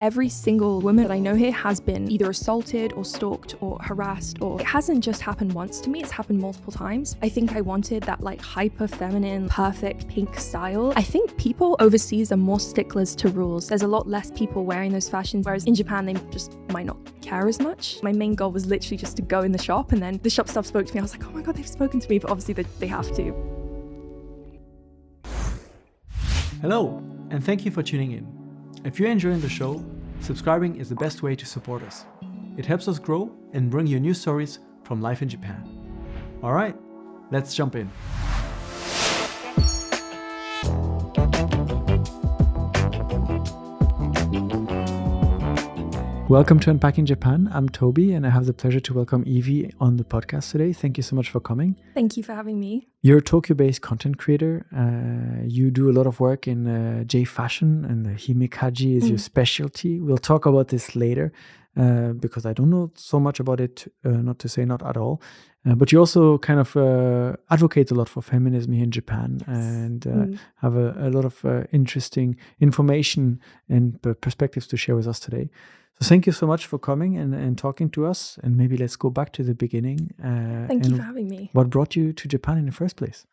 Every single woman that I know here has been either assaulted or stalked or harassed, or it hasn't just happened once to me, it's happened multiple times. I think I wanted that like hyper feminine, perfect pink style. I think people overseas are more sticklers to rules. There's a lot less people wearing those fashions, whereas in Japan, they just might not care as much. My main goal was literally just to go in the shop, and then the shop staff spoke to me. I was like, oh my God, they've spoken to me, but obviously they have to. Hello, and thank you for tuning in. If you're enjoying the show, subscribing is the best way to support us. It helps us grow and bring you new stories from life in Japan. All right, let's jump in. Welcome to Unpacking Japan. I'm Toby, and I have the pleasure to welcome Evie on the podcast today. Thank you so much for coming. Thank you for having me. You're a Tokyo-based content creator. You do a lot of work in J fashion, and the himekaji is your specialty. We'll talk about this later because I don't know so much about it, not to say not at all. But you also kind of advocate a lot for feminism here in Japan, and have a lot of interesting information and perspectives to share with us today. So thank you so much for coming and talking to us. And maybe let's go back to the beginning. Thank you for having me. What brought you to Japan in the first place?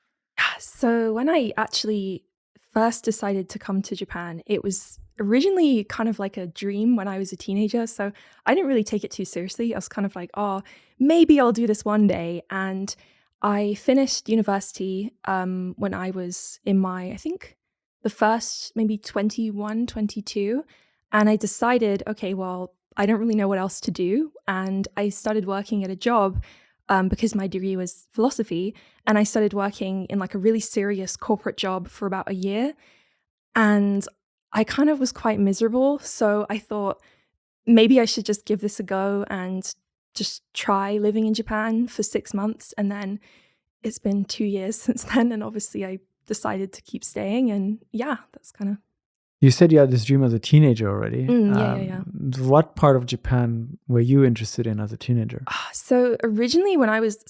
So when I actually first decided to come to Japan, it was originally kind of like a dream when I was a teenager. So I didn't really take it too seriously. I was kind of like, oh, maybe I'll do this one day. And I finished university when I was in my, I think, the first maybe 21, 22. And I decided, okay, well, I don't really know what else to do. And I started working at a job because my degree was philosophy. And I started working in like a really serious corporate job for about a year. And I kind of was quite miserable. So I thought maybe I should just give this a go and just try living in Japan for 6 months. And then it's been 2 years since then. And obviously I decided to keep staying. And yeah, that's kind of... You said you had this dream as a teenager already. Yeah. What part of Japan were you interested in as a teenager? So originally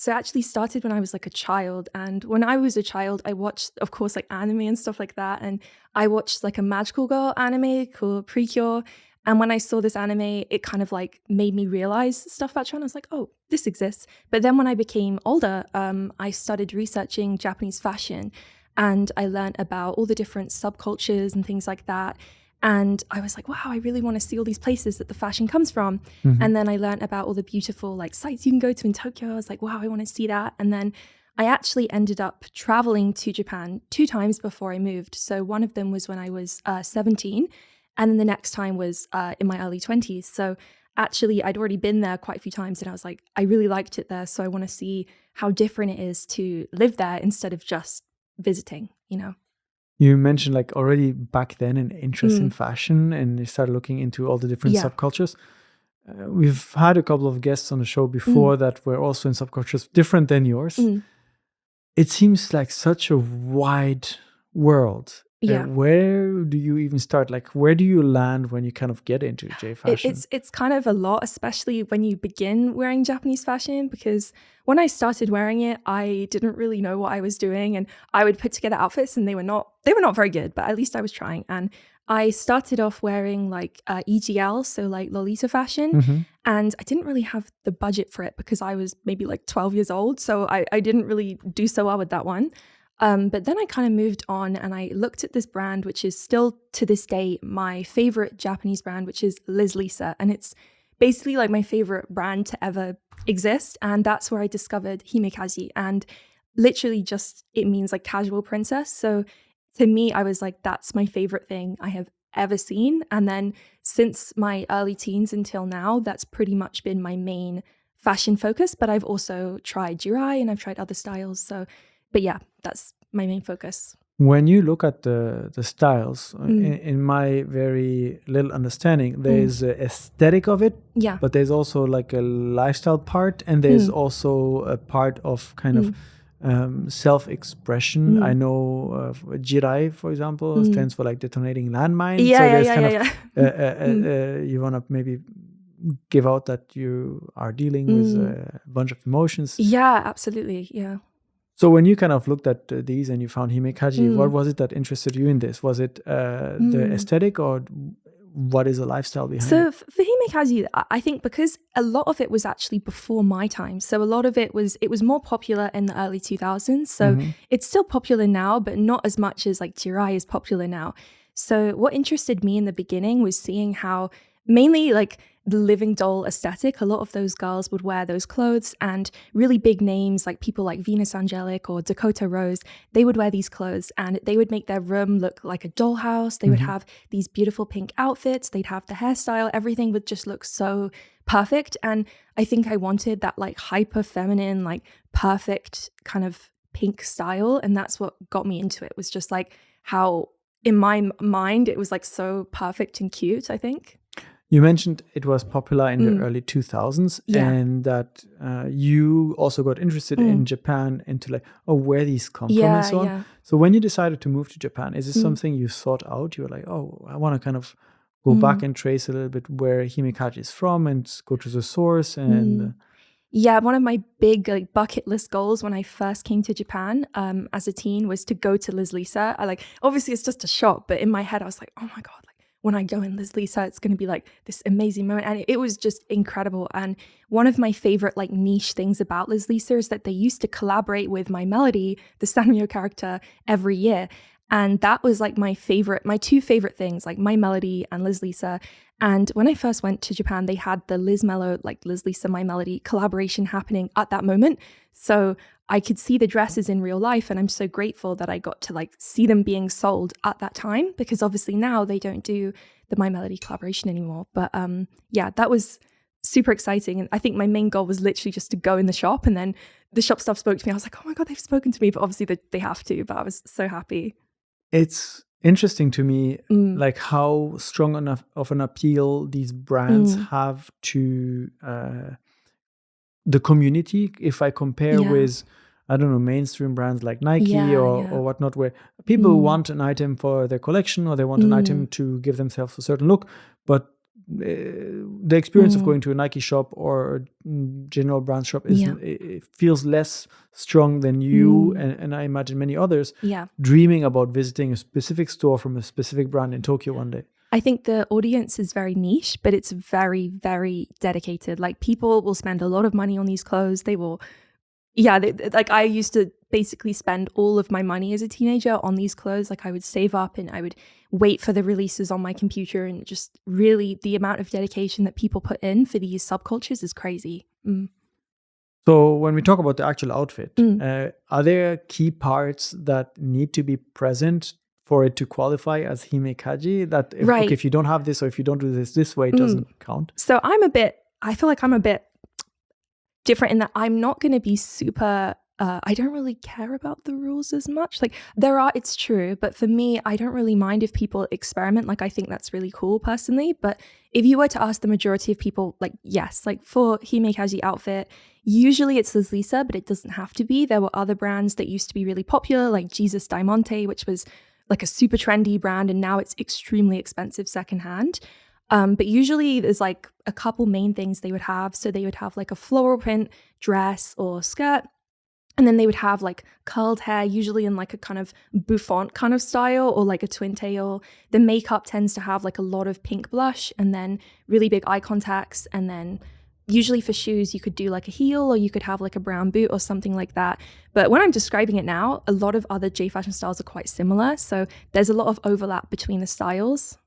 actually started when I was like a child. And when I was a child, I watched, of course, like anime and stuff like that. And I watched like a magical girl anime called Precure. And when I saw this anime, it kind of like made me realize stuff about Japan. I was like, oh, this exists. But then when I became older, I started researching Japanese fashion. And I learned about all the different subcultures and things like that. And I was like, wow, I really want to see all these places that the fashion comes from. Mm-hmm. And then I learned about all the beautiful like sites you can go to in Tokyo. I was like, wow, I want to see that. And then I actually ended up traveling to Japan 2 times before I moved. So one of them was when I was 17. And then the next time was in my early 20s. So actually, I'd already been there quite a few times. And I was like, I really liked it there. So I want to see how different it is to live there instead of just visiting, you know. You mentioned like already back then an interest in fashion, and you started looking into all the different subcultures. We've had a couple of guests on the show before that were also in subcultures different than yours. It seems like such a wide world. Where do you even start? Like, where do you land when you kind of get into J fashion? It's kind of a lot, especially when you begin wearing Japanese fashion, because when I started wearing it, I didn't really know what I was doing, and I would put together outfits, and they were not very good, but at least I was trying. And I started off wearing like EGL, so like Lolita fashion, and I didn't really have the budget for it because I was maybe like 12 years old, so I didn't really do so well with that one. But then I kind of moved on and I looked at this brand, which is still to this day my favorite Japanese brand, which is Liz Lisa. And it's basically like my favorite brand to ever exist. And that's where I discovered himekaji. And literally just, it means like casual princess. So to me, I was like, that's my favorite thing I have ever seen. And then since my early teens until now, that's pretty much been my main fashion focus. But I've also tried Jirai and I've tried other styles. But yeah, that's my main focus. When you look at the styles, in my very little understanding, there's an aesthetic of it, but there's also like a lifestyle part, and there's also a part of kind of self-expression. I know Jirai, for example, stands for like detonating landmines. You want to maybe give out that you are dealing with a bunch of emotions. Yeah, absolutely. Yeah. So when you kind of looked at these and you found himekaji, what was it that interested you in this? Was it the aesthetic, or what is the lifestyle behind So it? for Himekazi, I think because a lot of it was actually before my time. So a lot of it was more popular in the early 2000s. So it's still popular now, but not as much as like Jirai is popular now. So what interested me in the beginning was seeing how mainly like the living doll aesthetic, a lot of those girls would wear those clothes, and really big names like people like Venus Angelic or Dakota Rose, they would wear these clothes and they would make their room look like a dollhouse. They would have these beautiful pink outfits. They'd have the hairstyle. Everything would just look so perfect. And I think I wanted that like hyper feminine, like perfect kind of pink style. And that's what got me into it, was just like how in my mind it was like so perfect and cute, I think. You mentioned it was popular in the early 2000s, and that you also got interested in Japan, into like, where these come from and so on. Yeah. So when you decided to move to Japan, is this something you sought out? You were like, I want to kind of go back and trace a little bit where Himekaji is from and go to the source. And yeah, one of my big like bucket list goals when I first came to Japan as a teen was to go to Liz Lisa. Obviously it's just a shop, but in my head I was like, oh my God, like when I go in Liz Lisa, it's going to be like this amazing moment. And it was just incredible. And one of my favorite like niche things about Liz Lisa is that they used to collaborate with My Melody, the Sanrio character, every year. And that was like my two favorite things, like My Melody and Liz Lisa. And when I first went to Japan, they had the Liz Lisa, My Melody collaboration happening at that moment. So I could see the dresses in real life, and I'm so grateful that I got to like see them being sold at that time, because obviously now they don't do the My Melody collaboration anymore. But yeah, that was super exciting. And I think my main goal was literally just to go in the shop, and then the shop staff spoke to me. I was like, oh my God, they've spoken to me. But obviously they have to, but I was so happy. It's interesting to me, like how strong enough of an appeal these brands have to the community. If I compare with, I don't know, mainstream brands like Nike or whatnot, where people want an item for their collection, or they want an item to give themselves a certain look, but the experience of going to a Nike shop or a general brand shop it feels less strong than you and I imagine many others dreaming about visiting a specific store from a specific brand in Tokyo one day. I think the audience is very niche, but it's very, very dedicated. Like people will spend a lot of money on these clothes. They will, like I used to basically spend all of my money as a teenager on these clothes. Like I would save up and I would wait for the releases on my computer, and just really the amount of dedication that people put in for these subcultures is crazy. So when we talk about the actual outfit, are there key parts that need to be present for it to qualify as Himekaji? That if you don't have this, or if you don't do this way, it doesn't count? So I feel like I'm a bit different in that I'm not going to be super, I don't really care about the rules as much. Like it's true, but for me, I don't really mind if people experiment. Like I think that's really cool personally. But if you were to ask the majority of people, like yes, like for Himekaji outfit, usually it's Liz Lisa, but it doesn't have to be. There were other brands that used to be really popular, like Jesus Diamante, which was like a super trendy brand, and now it's extremely expensive secondhand. But usually there's like a couple main things they would have. So they would have like a floral print dress or skirt, and then they would have like curled hair, usually in like a kind of bouffant kind of style, or like a twin tail. The makeup tends to have like a lot of pink blush, and then really big eye contacts. And then usually for shoes, you could do like a heel, or you could have like a brown boot or something like that. But when I'm describing it now, a lot of other J fashion styles are quite similar. So there's a lot of overlap between the styles.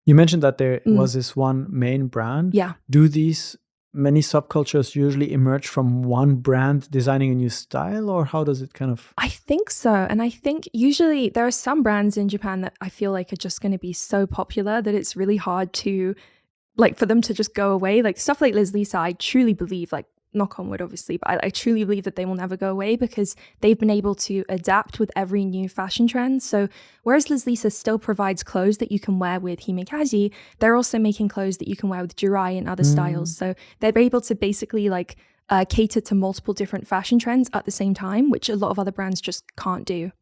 You mentioned that there was this one main brand. Yeah. Do these many subcultures usually emerge from one brand designing a new style, or how does it kind of? I think so. And I think usually there are some brands in Japan that I feel like are just going to be so popular that it's really hard to, like, for them to just go away. Like stuff like Liz Lisa, I truly believe, like, knock on wood obviously, but I truly believe that they will never go away because they've been able to adapt with every new fashion trend. So whereas Liz Lisa still provides clothes that you can wear with Himekaji, they're also making clothes that you can wear with Jirai and other styles. So they're able to basically like cater to multiple different fashion trends at the same time, which a lot of other brands just can't do.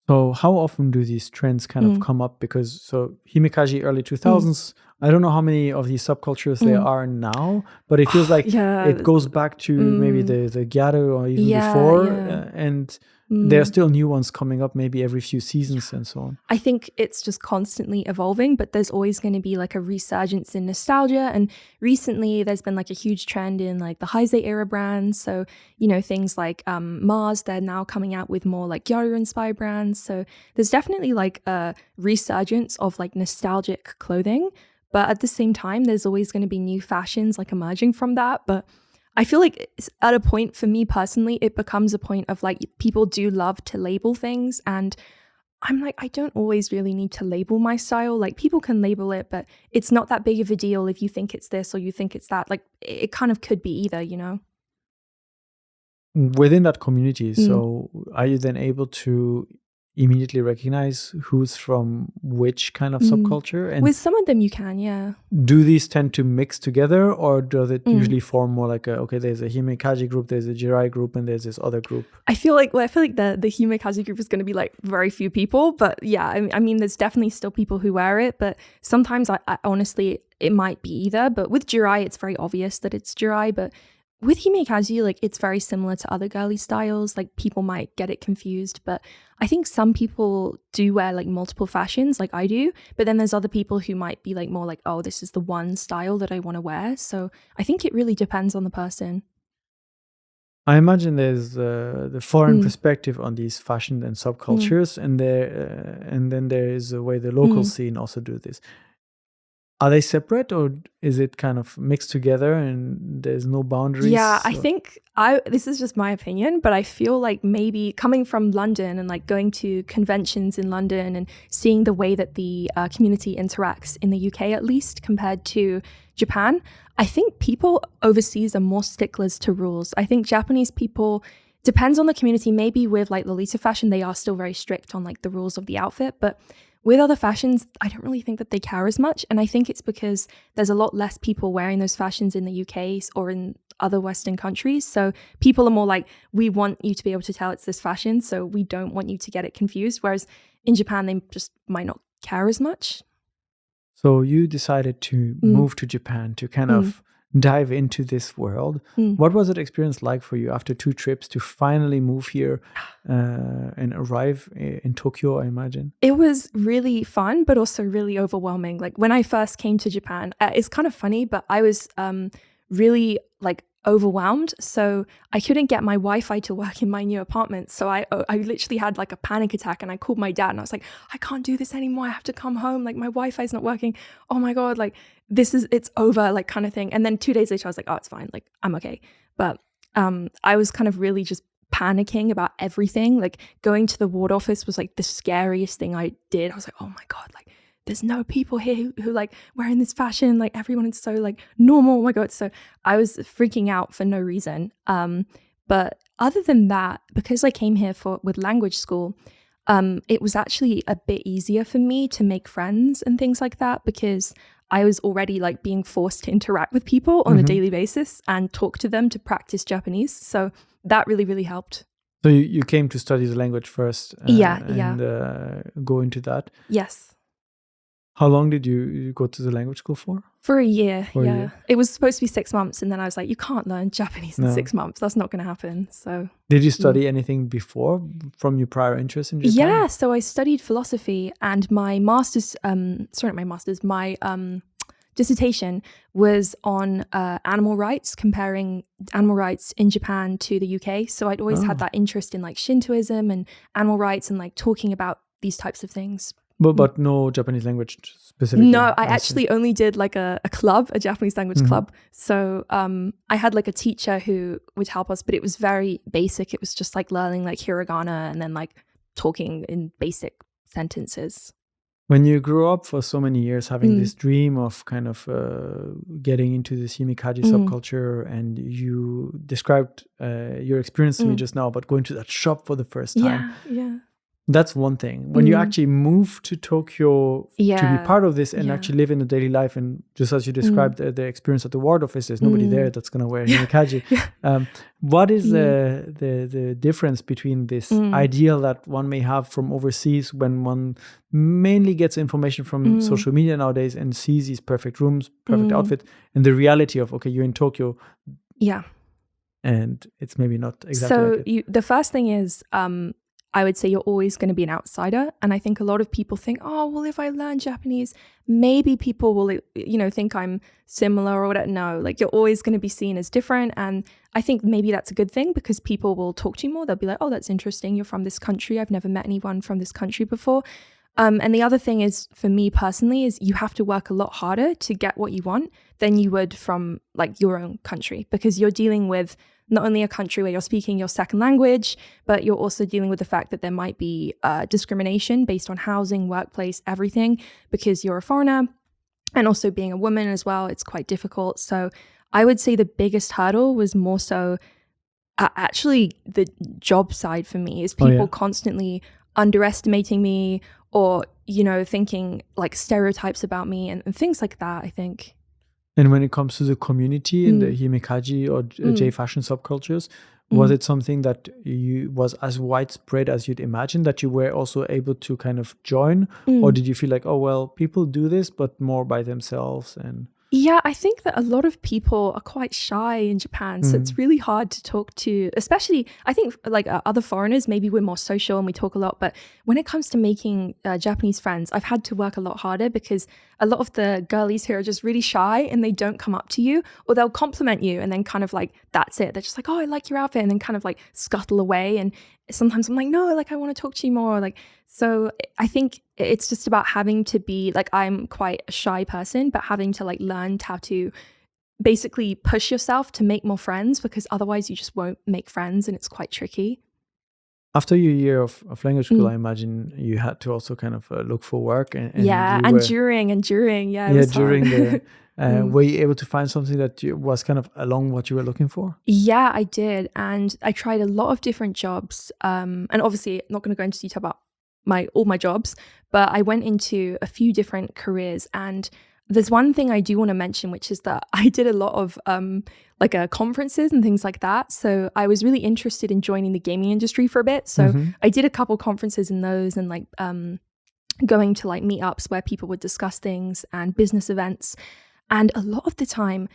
So how often do these trends kind of come up? Because so Himekaji early 2000s, I don't know how many of these subcultures there are now, but it feels like it goes back to maybe the Gyaru or even before, and there are still new ones coming up maybe every few seasons and so on. I think it's just constantly evolving, but there's always going to be like a resurgence in nostalgia. And recently there's been like a huge trend in like the Heise era brands. So, you know, things like Mars, they're now coming out with more like Gyaru inspired brands. So there's definitely like a resurgence of like nostalgic clothing. But at the same time, there's always going to be new fashions like emerging from that. But I feel like at a point, for me personally, it becomes a point of like people do love to label things. And I'm like, I don't always really need to label my style. Like people can label it, but it's not that big of a deal if you think it's this or you think it's that. Like it kind of could be either, you know? Within that community, so are you then able to immediately recognize who's from which kind of subculture? And with some of them you can, yeah. Do these tend to mix together, or does it usually form more like there's a Himekaji group, there's a Jirai group, and there's this other group? I feel like the Himekaji group is going to be like very few people, but yeah, I mean there's definitely still people who wear it, but sometimes I honestly it might be either. But with Jirai it's very obvious that it's Jirai, but with Himekaji, like it's very similar to other girly styles. Like people might get it confused, but I think some people do wear like multiple fashions like I do, but then there's other people who might be like more like, oh, this is the one style that I want to wear. So I think it really depends on the person. I imagine there's the foreign perspective on these fashion and subcultures, and then there is a way the local scene also do this. Are they separate, or is it kind of mixed together and there's no boundaries? Yeah, I think this is just my opinion, but I feel like maybe coming from London and like going to conventions in London and seeing the way that the community interacts in the UK, at least compared to Japan, I think people overseas are more sticklers to rules. I think Japanese people, depends on the community, maybe with like Lolita fashion, they are still very strict on like the rules of the outfit, but with other fashions, I don't really think that they care as much. And I think it's because there's a lot less people wearing those fashions in the UK or in other Western countries. So people are more like, we want you to be able to tell it's this fashion, so we don't want you to get it confused. Whereas in Japan, they just might not care as much. So you decided to move to Japan to kind of dive into this world. What was that experience like for you after 2 trips to finally move here and arrive in Tokyo, I imagine? It was really fun, but also really overwhelming. Like when I first came to Japan, it's kind of funny, but I was really like overwhelmed. So I couldn't get my Wi-Fi to work in my new apartment. So I literally had like a panic attack, and I called my dad and I was like, I can't do this anymore. I have to come home. Like my Wi-Fi is not working. Oh my God, like it's over, like kind of thing. And then 2 days later, I was like, oh, it's fine. Like I'm okay. But I was kind of really just panicking about everything. Like going to the ward office was like the scariest thing I did. I was like, oh my God, like there's no people here who like wearing this fashion. Like everyone is so like normal. Oh my God. So I was freaking out for no reason. But other than that, because I came here with language school, it was actually a bit easier for me to make friends and things like that, because I was already like being forced to interact with people on a daily basis and talk to them to practice Japanese. So that really, really helped. So you came to study the language first and go into that? Yes. How long did you go to the language school for? For a year, yeah. It was supposed to be 6 months, and then I was like, you can't learn Japanese in 6 months. That's not going to happen. So, did you study anything before from your prior interest in Japan? Yeah, so I studied philosophy, and my master's, my dissertation was on animal rights, comparing animal rights in Japan to the UK. So I'd always had that interest in like Shintoism and animal rights and like talking about these types of things. But no Japanese language specifically? No, I actually only did like a club, a Japanese language club. So I had like a teacher who would help us, but it was very basic. It was just like learning like hiragana and then like talking in basic sentences. When you grew up for so many years having this dream of kind of getting into this Himekaji subculture, and you described your experience to me just now about going to that shop for the first time. Yeah. That's one thing. When you actually move to Tokyo to be part of this and actually live in the daily life, and just as you described the experience at the ward office, there's nobody there that's going to wear himekaji. What is the difference between this ideal that one may have from overseas when one mainly gets information from social media nowadays and sees these perfect rooms, perfect outfit, and the reality of, okay, you're in Tokyo. Yeah. And it's maybe not exactly like it. The first thing is, I would say you're always going to be an outsider. And I think a lot of people think, oh, well, if I learn Japanese, maybe people will, think I'm similar or whatever. No, like you're always going to be seen as different. And I think maybe that's a good thing because people will talk to you more. They'll be like, oh, that's interesting. You're from this country. I've never met anyone from this country before. And the other thing is, for me personally, is you have to work a lot harder to get what you want than you would from like your own country, because you're dealing with not only a country where you're speaking your second language, but you're also dealing with the fact that there might be discrimination based on housing, workplace, everything, because you're a foreigner. And also being a woman as well, it's quite difficult. So I would say the biggest hurdle was more so actually the job side for me, is people constantly underestimating me or, thinking like stereotypes about me and things like that, I think. And when it comes to the community in the himekaji or J fashion subcultures, was it something that was as widespread as you'd imagine, that you were also able to kind of join? Or did you feel like, oh, well, people do this, but more by themselves? And yeah, I think that a lot of people are quite shy in Japan. So it's really hard to talk to, especially, I think like other foreigners, maybe we're more social and we talk a lot. But when it comes to making Japanese friends, I've had to work a lot harder because a lot of the girlies here are just really shy and they don't come up to you, or they'll compliment you and then kind of like, that's it. They're just like, oh, I like your outfit, and then kind of like scuttle away. And sometimes I'm like, no, like I want to talk to you more. Like, so I think it's just about having to be like, I'm quite a shy person, but having to like learn how to basically push yourself to make more friends, because otherwise you just won't make friends and it's quite tricky. After your year of language school, I imagine you had to also kind of look for work. And during. Yeah, during the... were you able to find something that was kind of along what you were looking for? Yeah, I did. And I tried a lot of different jobs. And obviously, I'm not going to go into detail about all my jobs, but I went into a few different careers. And there's one thing I do want to mention, which is that I did a lot of conferences and things like that. So I was really interested in joining the gaming industry for a bit. So I did a couple conferences in those, and like going to like meetups where people would discuss things and business events. And a lot of the time,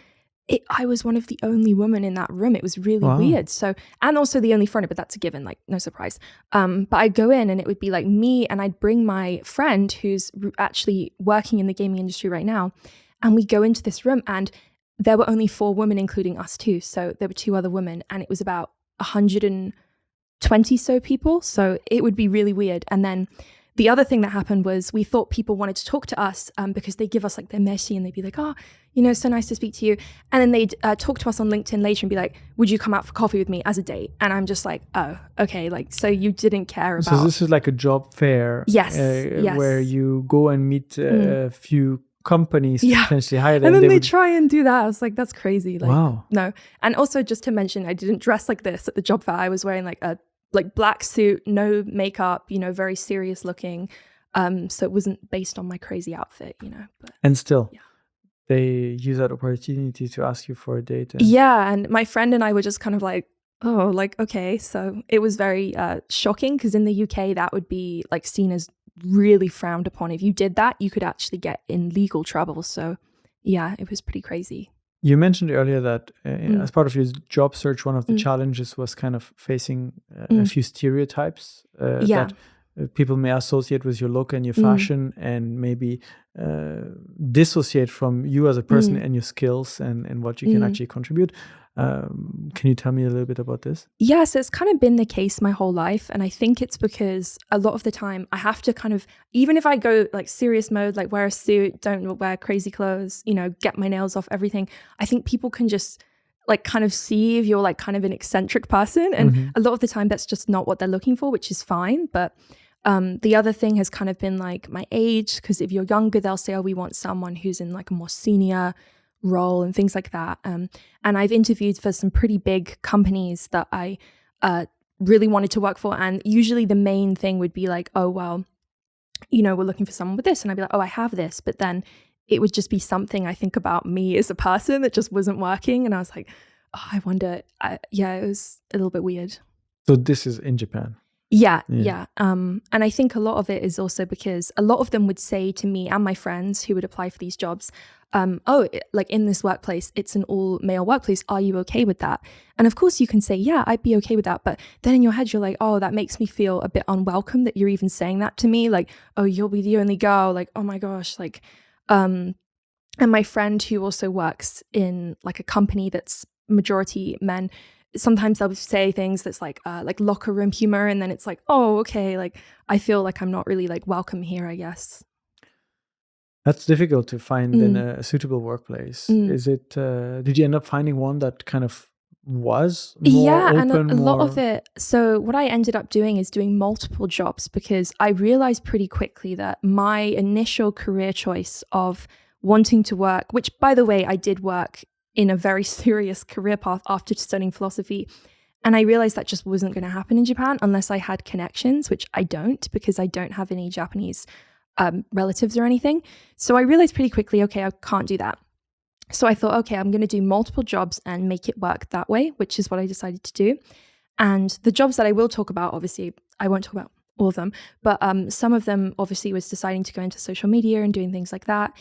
I was one of the only women in that room. It was really weird. So, and also the only foreigner, but that's a given, like no surprise. But I'd go in and it would be like me, and I'd bring my friend who's actually working in the gaming industry right now. And we go into this room, and there were only 4 women, including us too. So there were 2 other women, and it was about 120 so people. So it would be really weird. And then the other thing that happened was we thought people wanted to talk to us because they give us like their meshi, and they'd be like, oh, so nice to speak to you. And then they'd talk to us on LinkedIn later and be like, would you come out for coffee with me as a date? And I'm just like, oh, okay. Like, so you didn't care about... So this is like a job fair. Yes. Where you go and meet a few companies potentially hire them. And then they try and do that. I was like, that's crazy. Like, wow. No. And also just to mention, I didn't dress like this at the job fair. I was wearing like a black suit, no makeup, very serious looking. So it wasn't based on my crazy outfit, But, and still, they use that opportunity to ask you for a date. And my friend and I were just kind of like, oh, like, okay. So it was very shocking, because in the UK, that would be like seen as really frowned upon. If you did that, you could actually get in legal trouble. So yeah, it was pretty crazy. You mentioned earlier that as part of your job search, one of the challenges was kind of facing a few stereotypes that people may associate with your look and your fashion, and maybe dissociate from you as a person and your skills and what you can actually contribute. Can you tell me a little bit about this? Yeah, so it's kind of been the case my whole life. And I think it's because a lot of the time I have to kind of, even if I go like serious mode, like wear a suit, don't wear crazy clothes, get my nails off, everything, I think people can just like kind of see if you're like kind of an eccentric person. And a lot of the time that's just not what they're looking for, which is fine. But the other thing has kind of been like my age, because if you're younger, they'll say, oh, we want someone who's in like a more senior role and things like that. And I've interviewed for some pretty big companies that I really wanted to work for. And usually the main thing would be like, oh, well, we're looking for someone with this. And I'd be like, oh, I have this. But then it would just be something I think about me as a person that just wasn't working. And I was like, oh, I wonder. It was a little bit weird. So this is in Japan. Yeah. And I think a lot of it is also because a lot of them would say to me and my friends who would apply for these jobs, like in this workplace, it's an all male workplace. Are you okay with that? And of course you can say, yeah, I'd be okay with that. But then in your head, you're like, oh, that makes me feel a bit unwelcome that you're even saying that to me. Like, oh, you'll be the only girl. Like, oh my gosh. Like, and my friend who also works in like a company that's majority men, sometimes they'll say things that's like locker room humor. And then it's like, oh, okay. Like, I feel like I'm not really like welcome here, I guess. That's difficult to find in a suitable workplace. Is it, did you end up finding one that kind of was more open? And a lot of it. So what I ended up doing is doing multiple jobs because I realized pretty quickly that my initial career choice of wanting to work, which by the way, I did work in a very serious career path after studying philosophy. And I realized that just wasn't going to happen in Japan unless I had connections, which I don't because I don't have any Japanese relatives or anything. So I realized pretty quickly, okay, I can't do that. So I thought, okay, I'm going to do multiple jobs and make it work that way, which is what I decided to do. And the jobs that I will talk about, obviously, I won't talk about all of them, but some of them obviously was deciding to go into social media and doing things like that,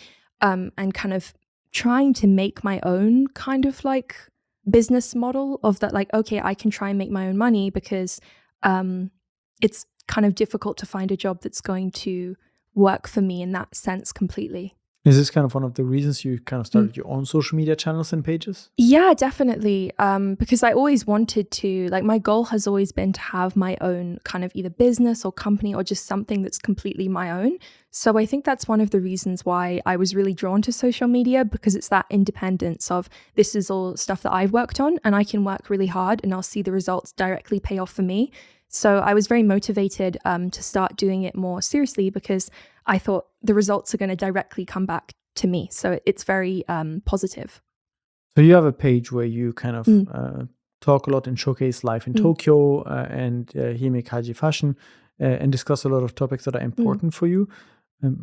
and kind of trying to make my own kind of like business model of that, like, okay, I can try and make my own money because it's kind of difficult to find a job that's going to work for me in that sense completely. Is this kind of one of the reasons you kind of started your own social media channels and pages? Yeah, definitely. Because I always wanted to, like, my goal has always been to have my own kind of either business or company or just something that's completely my own. So I think that's one of the reasons why I was really drawn to social media, because it's that independence of this is all stuff that I've worked on and I can work really hard and I'll see the results directly pay off for me. So I was very motivated to start doing it more seriously because I thought the results are going to directly come back to me. So it's very positive. So you have a page where you kind of talk a lot and showcase life in Tokyo and Himekaji fashion and discuss a lot of topics that are important for you.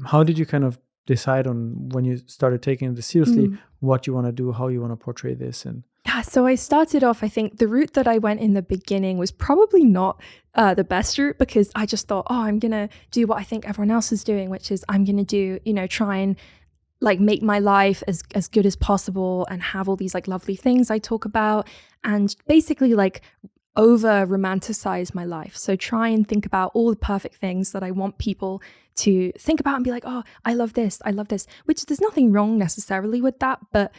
How did you kind of decide on, when you started taking this seriously, what you want to do, how you want to portray this? And yeah, so I started off, I think the route that I went in the beginning was probably not the best route, because I just thought, oh, I'm going to do what I think everyone else is doing, which is I'm going to do, try and like make my life as good as possible and have all these like lovely things I talk about and basically like over romanticize my life. So try and think about all the perfect things that I want people to think about and be like, oh, I love this, which there's nothing wrong necessarily with that. But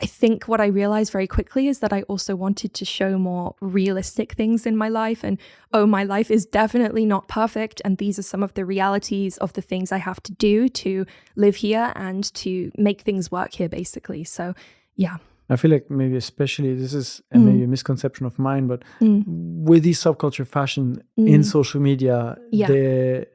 I think what I realized very quickly is that I also wanted to show more realistic things in my life. And, oh, my life is definitely not perfect. And these are some of the realities of the things I have to do to live here and to make things work here, basically. So, yeah. I feel like maybe especially this is maybe a misconception of mine, but with these subculture fashion in social media, the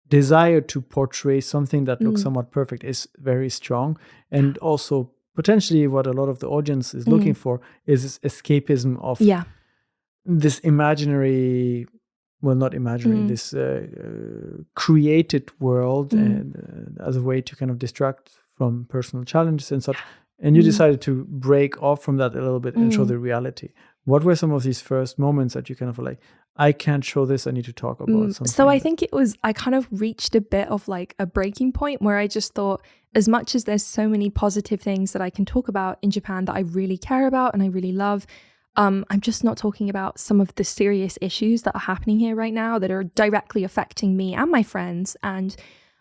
desire to portray something that looks somewhat perfect is very strong. And also potentially what a lot of the audience is looking for is this escapism of this imaginary, well, not imaginary, this created world and as a way to kind of distract from personal challenges and such. And you decided to break off from that a little bit and show the reality. What were some of these first moments that you kind of were like, I can't show this, I need to talk about something? So I think I kind of reached a bit of like a breaking point where I just thought, as much as there's so many positive things that I can talk about in Japan that I really care about and I really love, I'm just not talking about some of the serious issues that are happening here right now that are directly affecting me and my friends. And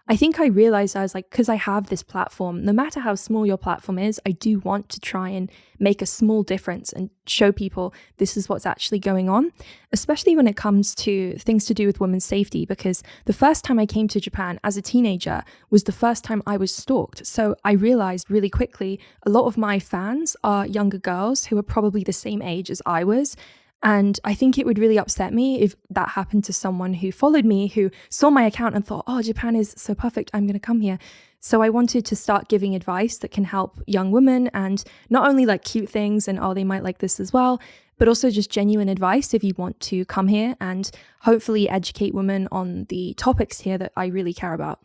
I think I realized, I was like, because I have this platform, no matter how small your platform is, I do want to try and make a small difference and show people this is what's actually going on, especially when it comes to things to do with women's safety, because the first time I came to Japan as a teenager was the first time I was stalked. So I realized really quickly, a lot of my fans are younger girls who are probably the same age as I was. And I think it would really upset me if that happened to someone who followed me, who saw my account and thought, oh, Japan is so perfect, I'm going to come here. So I wanted to start giving advice that can help young women, and not only like cute things and, oh, they might like this as well, but also just genuine advice if you want to come here and hopefully educate women on the topics here that I really care about.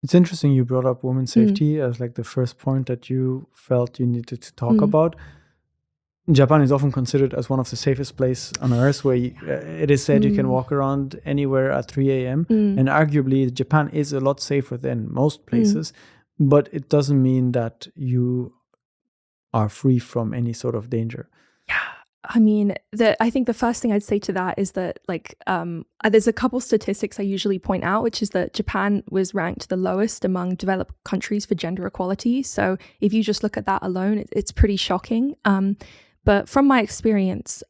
It's interesting you brought up women's safety as like the first point that you felt you needed to talk about. Japan is often considered as one of the safest places on earth, where it is said you can walk around anywhere at 3 a.m. And arguably, Japan is a lot safer than most places, but it doesn't mean that you are free from any sort of danger. Yeah. I mean, I think the first thing I'd say to that is that, like, there's a couple statistics I usually point out, which is that Japan was ranked the lowest among developed countries for gender equality. So if you just look at that alone, it's pretty shocking. But from my experience,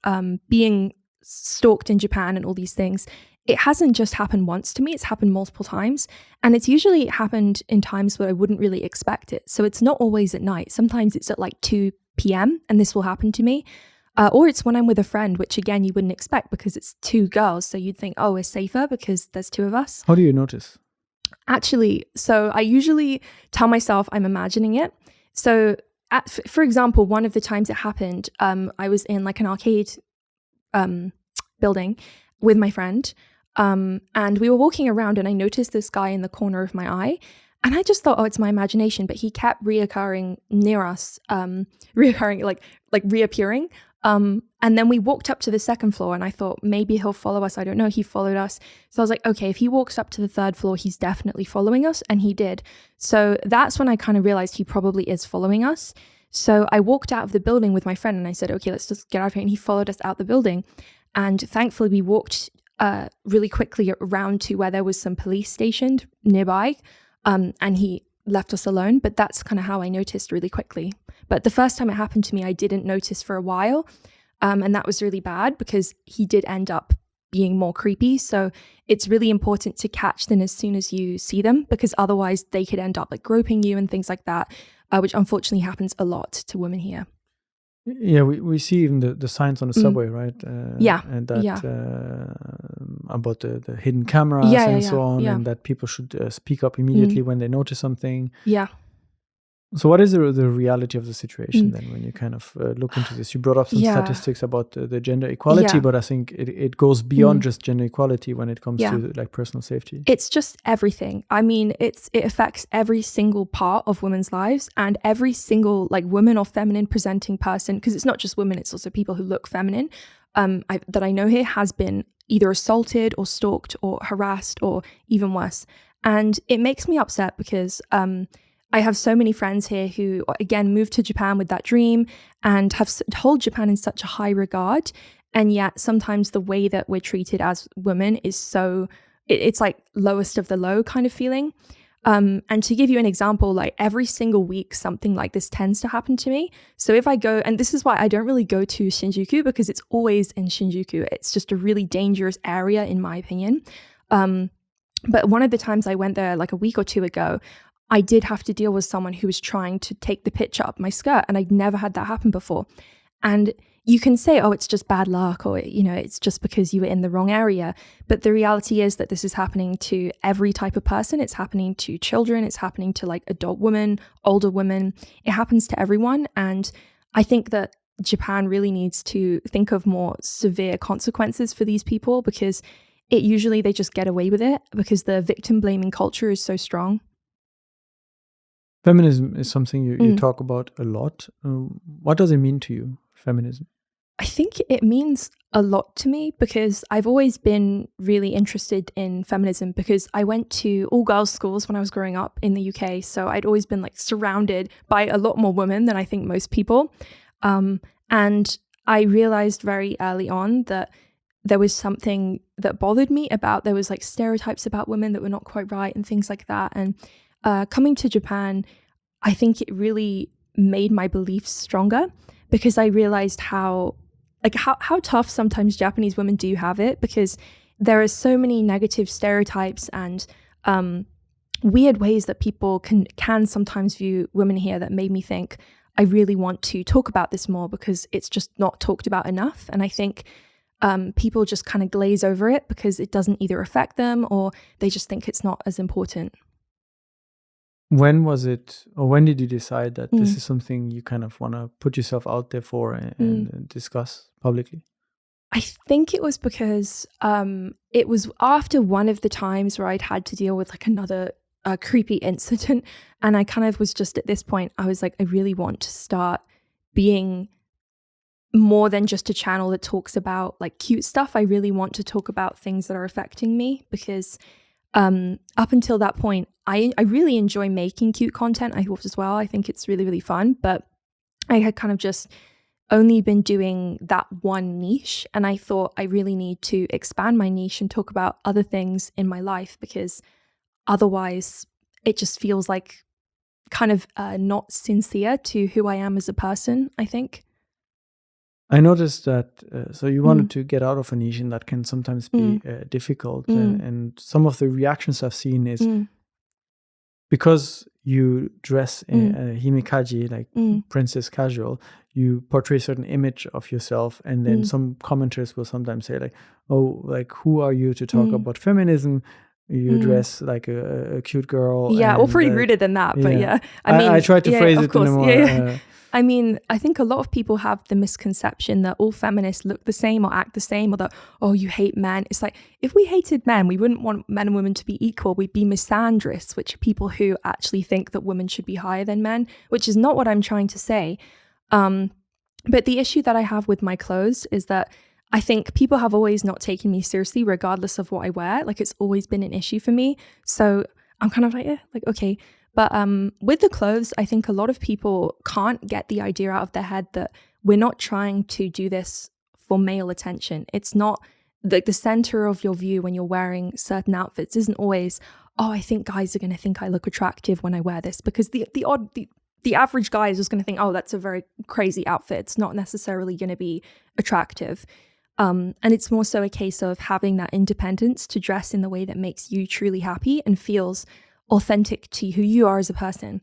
being stalked in Japan and all these things, it hasn't just happened once to me, it's happened multiple times. And it's usually happened in times where I wouldn't really expect it. So it's not always at night. Sometimes it's at like 2 p.m. and this will happen to me. Or it's when I'm with a friend, which again, you wouldn't expect because it's 2 girls. So you'd think, oh, we're safer because there's 2 of us. How do you notice? Actually, so I usually tell myself I'm imagining it. So for example, one of the times it happened, I was in like an arcade building with my friend, and we were walking around and I noticed this guy in the corner of my eye, and I just thought, oh, it's my imagination, but he kept reoccurring near us, reappearing. And then we walked up to the 2nd floor and I thought maybe he'll follow us. I don't know. He followed us. So I was like, okay, if he walks up to the 3rd floor, he's definitely following us. And he did. So that's when I kind of realized he probably is following us. So I walked out of the building with my friend and I said, okay, let's just get out of here. And he followed us out the building. And thankfully we walked really quickly around to where there was some police stationed nearby. And he left us alone. But that's kind of how I noticed really quickly. But the first time it happened to me, I didn't notice for a while. And that was really bad because he did end up being more creepy. So it's really important to catch them as soon as you see them, because otherwise they could end up like groping you and things like that, which unfortunately happens a lot to women here. Yeah, we see even the signs on the subway, right? And that about the hidden cameras and so on, and that people should speak up immediately when they notice something. Yeah. So what is the reality of the situation then when you kind of look into this? You brought up some statistics about the gender equality, but I think it goes beyond just gender equality when it comes to like personal safety. It's just everything. I mean, it affects every single part of women's lives and every single like woman or feminine presenting person, because it's not just women, it's also people who look feminine that I know here has been either assaulted or stalked or harassed or even worse. And it makes me upset because I have so many friends here who, again, moved to Japan with that dream and have hold Japan in such a high regard. And yet sometimes the way that we're treated as women is so, it's like lowest of the low kind of feeling. And to give you an example, like every single week, something like this tends to happen to me. So if I go, and this is why I don't really go to Shinjuku, because it's always in Shinjuku. It's just a really dangerous area, in my opinion. But one of the times I went there like a week or 2 ago, I did have to deal with someone who was trying to take the picture up my skirt, and I'd never had that happen before. And you can say, oh, it's just bad luck, or, you know, it's just because you were in the wrong area. But the reality is that this is happening to every type of person. It's happening to children. It's happening to like adult women, older women. It happens to everyone. And I think that Japan really needs to think of more severe consequences for these people, because usually they just get away with it because the victim blaming culture is so strong. Feminism is something you talk about a lot. What does it mean to you, feminism? I think it means a lot to me because I've always been really interested in feminism, because I went to all girls schools when I was growing up in the UK. So I'd always been like surrounded by a lot more women than I think most people. And I realized very early on that there was something that bothered me about, there was like stereotypes about women that were not quite right and things like that. And coming to Japan, I think it really made my beliefs stronger, because I realized how tough sometimes Japanese women do have it, because there are so many negative stereotypes and weird ways that people can sometimes view women here that made me think I really want to talk about this more, because it's just not talked about enough. And I think people just kind of glaze over it because it doesn't either affect them or they just think it's not as important. When was it, or when did you decide that this is something you kind of want to put yourself out there for and discuss publicly? I think it was because it was after one of the times where I'd had to deal with like another creepy incident. And I kind of was just at this point, I was like, I really want to start being more than just a channel that talks about like cute stuff. I really want to talk about things that are affecting me, because up until that point, I really enjoy making cute content. I thought as well. I think it's really, really fun. But I had kind of just only been doing that one niche. And I thought I really need to expand my niche and talk about other things in my life, because otherwise it just feels like kind of not sincere to who I am as a person, I think. I noticed that, so you wanted to get out of a niche, and that can sometimes be difficult. And some of the reactions I've seen is because you dress in himekaji, like princess casual, you portray a certain image of yourself. And then some commenters will sometimes say like, oh, like, who are you to talk about feminism? You dress like a cute girl. Yeah, or pretty ruder than that. But yeah, I mean, I tried to phrase it in a more... I mean, I think a lot of people have the misconception that all feminists look the same or act the same, or that, oh, you hate men. It's like, if we hated men, we wouldn't want men and women to be equal. We'd be misandrists, which are people who actually think that women should be higher than men, which is not what I'm trying to say. But the issue that I have with my clothes is that I think people have always not taken me seriously, regardless of what I wear. Like, it's always been an issue for me. So I'm kind of like, okay. But with the clothes, I think a lot of people can't get the idea out of their head that we're not trying to do this for male attention. It's not like the center of your view when you're wearing certain outfits isn't always, oh, I think guys are going to think I look attractive when I wear this, because the average guy is just going to think, oh, that's a very crazy outfit. It's not necessarily going to be attractive. And it's more so a case of having that independence to dress in the way that makes you truly happy and feels authentic to who you are as a person.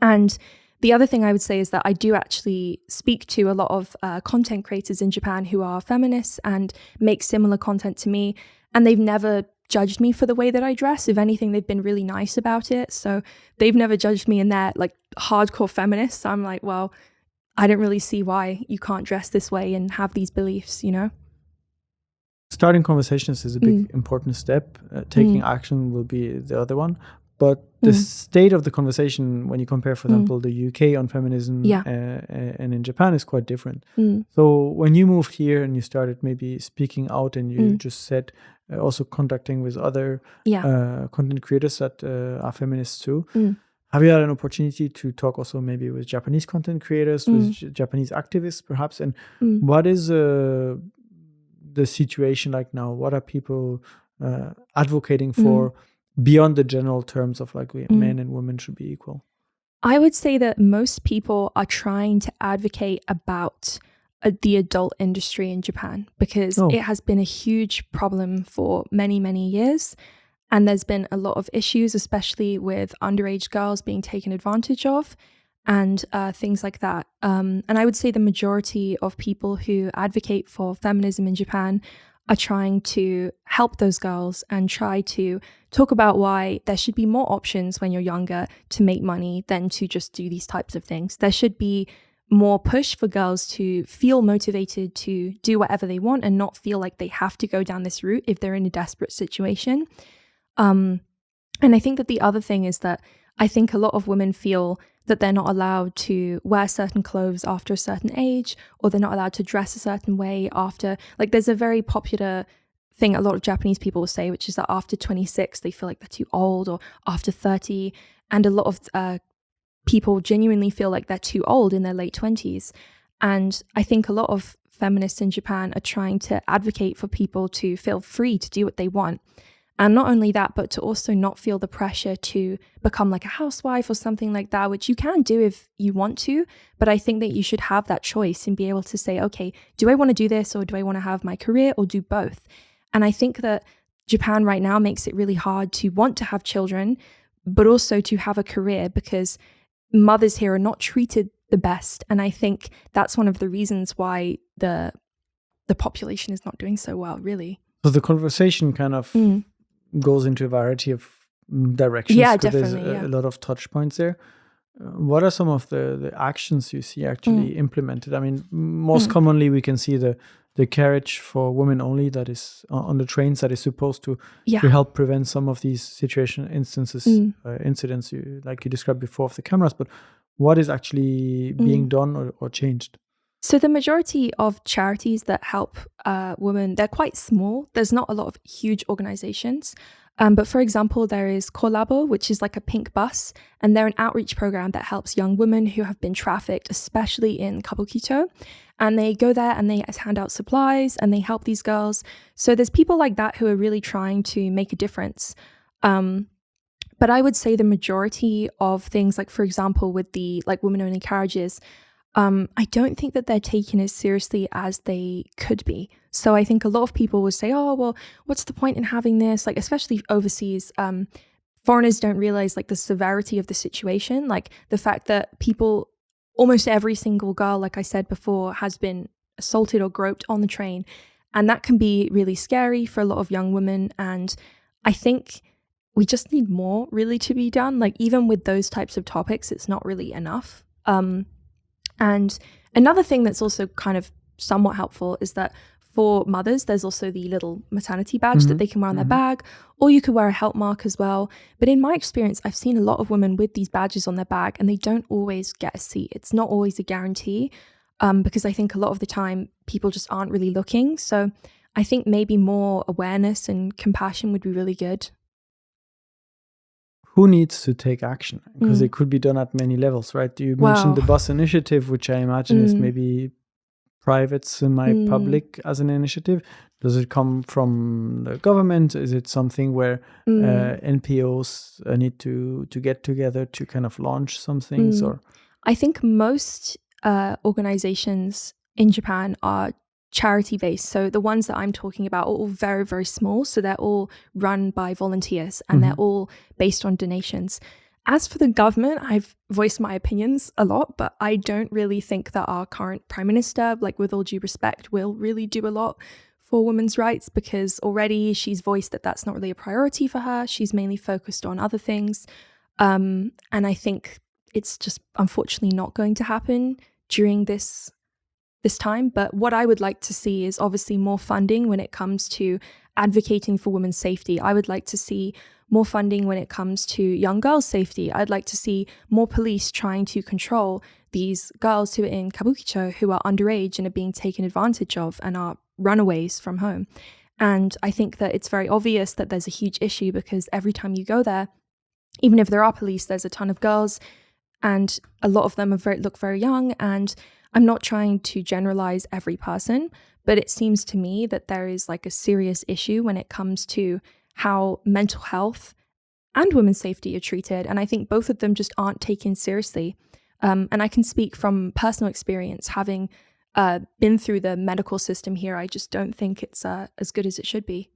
And the other thing I would say is that I do actually speak to a lot of content creators in Japan who are feminists and make similar content to me, and they've never judged me for the way that I dress. If anything, they've been really nice about it. So they've never judged me, and they're like hardcore feminists. So I'm like, well, I don't really see why you can't dress this way and have these beliefs, you know? Starting conversations is a big important step. Taking action will be the other one. But the state of the conversation, when you compare, for example, the UK on feminism and in Japan, is quite different. So when you moved here and you started maybe speaking out, and you just said also contacting with other content creators that are feminists too, have you had an opportunity to talk also maybe with Japanese content creators, with Japanese activists perhaps? And what is the situation like now? What are people advocating for beyond the general terms of like men and women should be equal? I would say that most people are trying to advocate about the adult industry in Japan, because it has been a huge problem for many, many years. And there's been a lot of issues, especially with underage girls being taken advantage of and things like that. And I would say the majority of people who advocate for feminism in Japan are trying to help those girls and try to talk about why there should be more options when you're younger to make money than to just do these types of things. There should be more push for girls to feel motivated to do whatever they want and not feel like they have to go down this route if they're in a desperate situation. And I think that the other thing is that I think a lot of women feel that they're not allowed to wear certain clothes after a certain age, or they're not allowed to dress a certain way after, like, there's a very popular thing a lot of Japanese people will say, which is that after 26, they feel like they're too old, or after 30. And a lot of people genuinely feel like they're too old in their late 20s. And I think a lot of feminists in Japan are trying to advocate for people to feel free to do what they want. And not only that, but to also not feel the pressure to become like a housewife or something like that, which you can do if you want to. But I think that you should have that choice and be able to say, okay, do I want to do this, or do I want to have my career, or do both? And I think that Japan right now makes it really hard to want to have children, but also to have a career, because mothers here are not treated the best. And I think that's one of the reasons why the population is not doing so well, really. So the conversation kind of goes into a variety of directions. Yeah, because definitely. There's a lot of touch points there. What are some of the actions you see actually implemented? I mean, most commonly we can see the carriage for women only that is on the trains that is supposed to help prevent some of these incidents like you described before of the cameras. But what is actually being done or changed? So the majority of charities that help women, they're quite small. There's not a lot of huge organizations. But for example, there is Collabo, which is like a pink bus, and they're an outreach program that helps young women who have been trafficked, especially in Kabukicho. And they go there and they hand out supplies and they help these girls. So there's people like that who are really trying to make a difference. But I would say the majority of things, like for example, with the like women-only carriages, I don't think that they're taken as seriously as they could be. So I think a lot of people will say, oh, well, what's the point in having this? Like, especially overseas, foreigners don't realize like the severity of the situation. Like the fact that almost every single girl, like I said before, has been assaulted or groped on the train. And that can be really scary for a lot of young women. And I think we just need more really to be done. Like even with those types of topics, it's not really enough. And another thing that's also kind of somewhat helpful is that for mothers, there's also the little maternity badge that they can wear on their bag, or you could wear a help mark as well. But in my experience, I've seen a lot of women with these badges on their bag and they don't always get a seat. It's not always a guarantee because I think a lot of the time people just aren't really looking. So I think maybe more awareness and compassion would be really good. Who needs to take action? Because it could be done at many levels, right? You mentioned the bus initiative, which I imagine is maybe private, semi-public as an initiative. Does it come from the government? Is it something where NPOs need to get together to kind of launch some things? Or I think most organizations in Japan are charity-based. So the ones that I'm talking about are all very, very small. So they're all run by volunteers and they're all based on donations. As for the government, I've voiced my opinions a lot, but I don't really think that our current prime minister, like with all due respect, will really do a lot for women's rights because already she's voiced that that's not really a priority for her. She's mainly focused on other things. And I think it's just unfortunately not going to happen during this time. But what I would like to see is obviously more funding when it comes to advocating for women's safety. I would like to see more funding when it comes to young girls' safety. I'd like to see more police trying to control these girls who are in Kabukicho who are underage and are being taken advantage of and are runaways from home. And I think that it's very obvious that there's a huge issue because every time you go there, even if there are police, there's a ton of girls and a lot of them look very young. And I'm not trying to generalize every person, but it seems to me that there is like a serious issue when it comes to how mental health and women's safety are treated. And I think both of them just aren't taken seriously. And I can speak from personal experience, having been through the medical system here. I just don't think it's as good as it should be.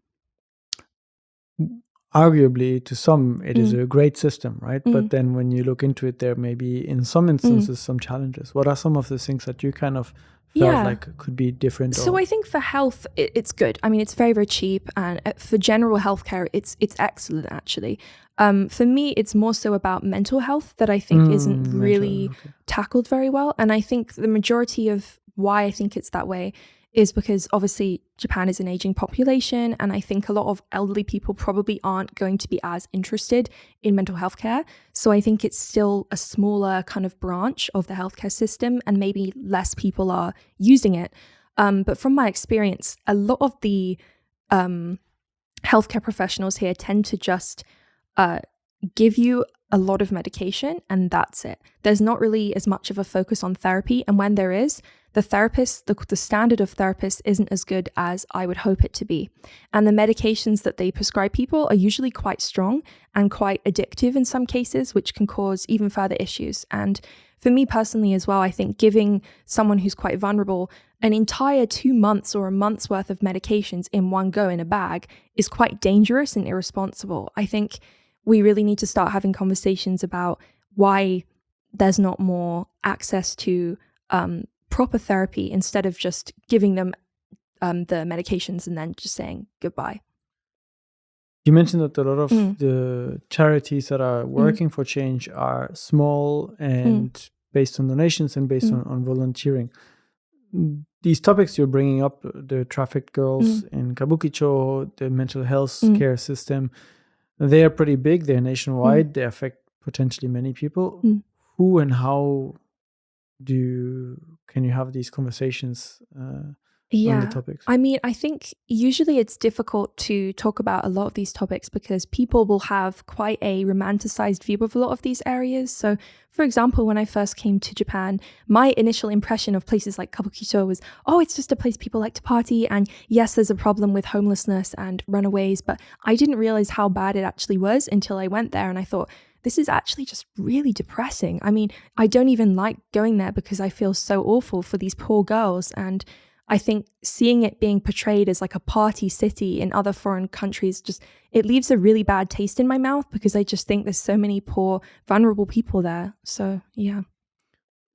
Arguably, to some, it is a great system, right? But then when you look into it, there may be, in some instances, some challenges. What are some of the things that you kind of felt like could be different? So I think for health, it's good. I mean, it's very, very cheap. And for general healthcare, it's excellent, actually. For me, it's more so about mental health that I think isn't really tackled very well. And I think the majority of why I think it's that way is because obviously Japan is an aging population, and I think a lot of elderly people probably aren't going to be as interested in mental health care. So I think it's still a smaller kind of branch of the healthcare system, and maybe less people are using it. But from my experience, a lot of the healthcare professionals here tend to just give you a lot of medication and that's it. There's not really as much of a focus on therapy. And when there is, the therapist, the standard of therapist isn't as good as I would hope it to be. And the medications that they prescribe people are usually quite strong and quite addictive in some cases, which can cause even further issues. And for me personally as well, I think giving someone who's quite vulnerable an entire 2 months or a month's worth of medications in one go in a bag is quite dangerous and irresponsible. I think we really need to start having conversations about why there's not more access to proper therapy instead of just giving them the medications and then just saying goodbye. You mentioned that a lot of the charities that are working for change are small and based on donations and based on volunteering. These topics you're bringing up, the trafficked girls in Kabukicho, the mental health care system, they are pretty big. They're nationwide. They affect potentially many people. Who and how can you have these conversations on the topics? I mean, I think usually it's difficult to talk about a lot of these topics because people will have quite a romanticized view of a lot of these areas. So, for example, when I first came to Japan, my initial impression of places like Kabukicho was, oh, it's just a place people like to party. And yes, there's a problem with homelessness and runaways, but I didn't realize how bad it actually was until I went there and I thought, this is actually just really depressing. I mean, I don't even like going there because I feel so awful for these poor girls. And I think seeing it being portrayed as like a party city in other foreign countries, it leaves a really bad taste in my mouth because I just think there's so many poor, vulnerable people there. So, yeah.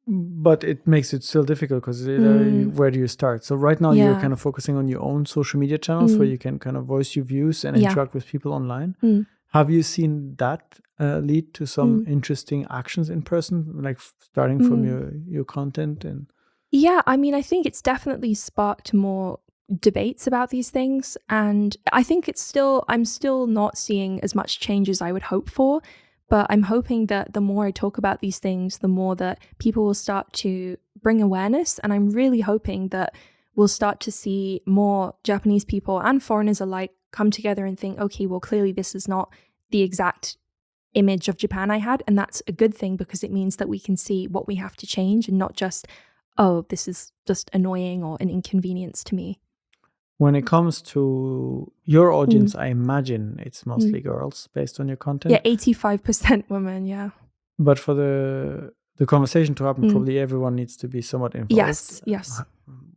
But it makes it still difficult because where do you start? So right now you're kind of focusing on your own social media channels where you can kind of voice your views and interact with people online. Have you seen that lead to some interesting actions in person, like starting from your content? And yeah, I mean, I think it's definitely sparked more debates about these things. And I think I'm still not seeing as much change as I would hope for. But I'm hoping that the more I talk about these things, the more that people will start to bring awareness. And I'm really hoping that we'll start to see more Japanese people and foreigners alike come together and think, okay, well, clearly this is not the exact image of Japan I had. And that's a good thing because it means that we can see what we have to change and not just, oh, this is just annoying or an inconvenience to me. When it comes to your audience, I imagine it's mostly girls based on your content. Yeah, 85% women, yeah. But for the conversation to happen, probably everyone needs to be somewhat involved. Yes.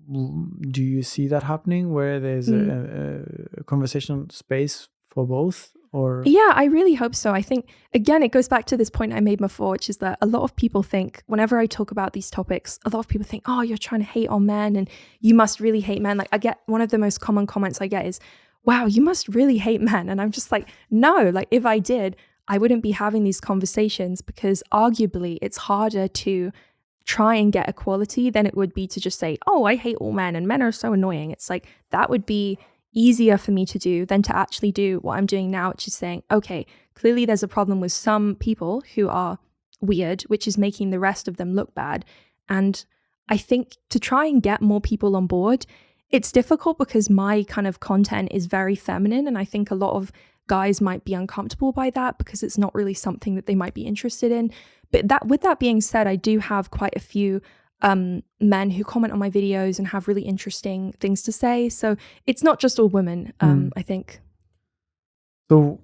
Do you see that happening where there's a conversation space for both? Or yeah, I really hope so. I think, again, it goes back to this point I made before, which is that a lot of people think, whenever I talk about these topics, a lot of people think, oh, you're trying to hate on men and you must really hate men. Like, I get one of the most common comments I get is, wow, you must really hate men. And I'm just like, no, like if I did, I wouldn't be having these conversations because arguably it's harder to try and get equality than it would be to just say, oh, I hate all men and men are so annoying. It's like, that would be easier for me to do than to actually do what I'm doing now, which is saying, okay, clearly there's a problem with some people who are weird, which is making the rest of them look bad. And I think to try and get more people on board, it's difficult because my kind of content is very feminine. And I think a lot of guys might be uncomfortable by that because it's not really something that they might be interested in. But with that being said, I do have quite a few men who comment on my videos and have really interesting things to say. So it's not just all women, I think. So